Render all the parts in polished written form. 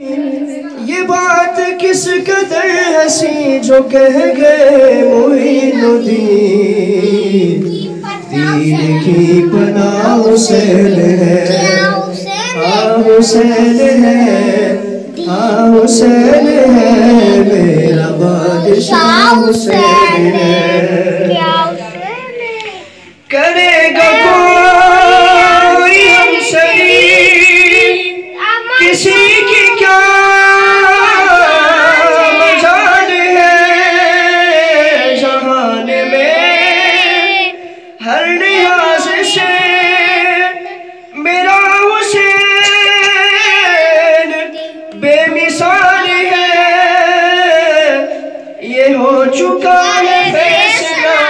یہ بات کس قدر ہنسی جو کہہ گئے معین الدین، دین کی پناہ حسین ہے، ہاں حسین ہے، ہاں حسین ہے، میرا بادشاہ حسین ہے۔ کرے گا کوئی ہم سری کسی کی کیا مجال ہے، جہان میں ہر لحاظ سے میرا حسین بے مثال ہے۔ یہ ہو چکا ہے فیصلہ،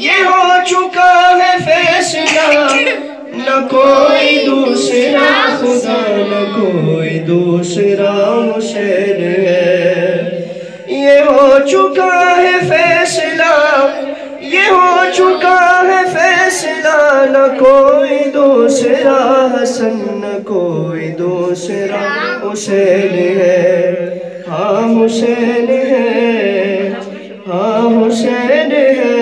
یہ ہو چکا ہے فیصلہ، نہ کوئی دوسرا خدا، نہ کوئی دوسرا حسین ہے۔ یہ ہو چکا ہے فیصلہ، یہ ہو چکا ہے فیصلہ، نہ کوئی دوسرا حسن، نہ کوئی دوسرا حسین ہے، ہاں حسین ہے، ہاں حسین ہے،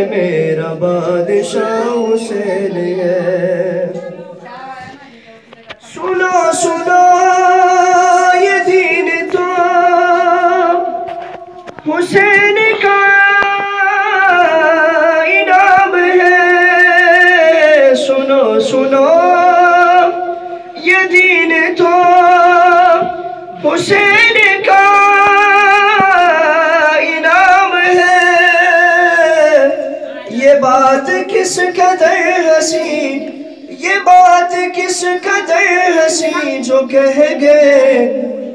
میرا بادشاہ حسین ہے۔ سنو سنو یہ دین تو حسین کا انعام ہے، سنو سنو یہ دین تو حسین کا انعام ہے۔ یہ بات کس قدر ہنسی، یہ بات کس قدر ہنسی جو کہہ گئے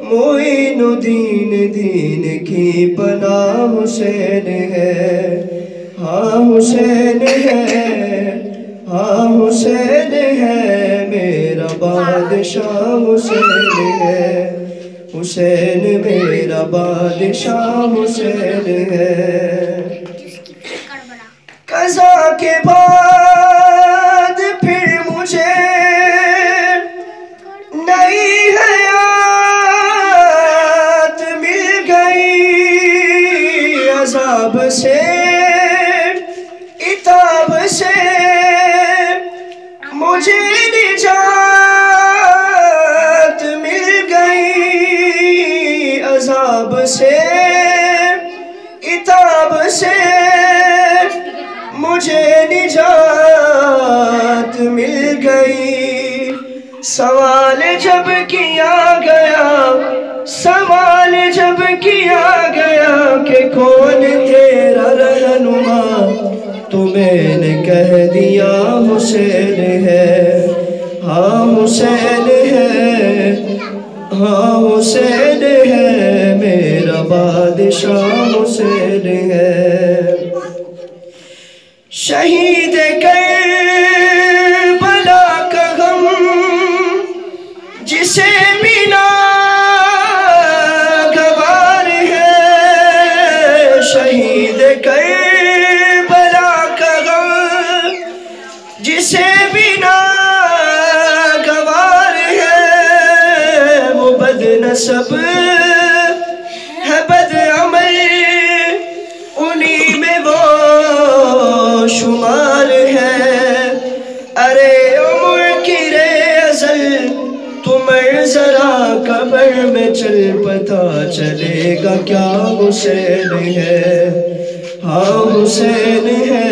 معین الدین، دین کی پناہ حسین ہے، ہاں حسین ہے، ہاں حسین ہے، میرا بادشاہ حسین ہے، حسین میرا بادشاہ حسین ہے۔ قضا کے بعد پھر مجھے نئی حیات مل گئی، عذاب سے عتاب سے مجھے نجات مل گئی، عذاب سے عتاب سے مجھے نجات مل گئی۔ سوال جب کیا گیا، سوال جب کیا گیا کہ کون تیرا رہنما، تو میں نے کہہ دیا حسین ہے، ہاں حسین ہے، ہاں حسین ہے، میرا بادشاہ حسین ہے۔ شہید کربلا کا غم جسے بنا گوار ہے، شہید کربلا کا غم جسے بنا گوار ہے، وہ بد نسب ہے بد عمل، انہی میں وہ شمار ہے۔ ارے عمر کی رے ازل تمہیں ذرا قبر میں چل پتا چلے گا کیا حسین ہے، ہاں حسین ہے،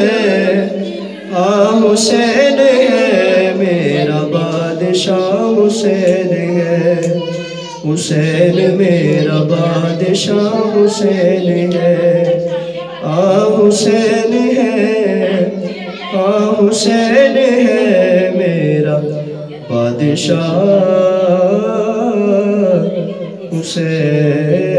ہاں حسین ہے، میرا بادشاہ حسین ہے، حسین میرا بادشاہ حسین ہے، ہاں حسین ہے، ہاں حسین ہے، میرا بادشاہ حسین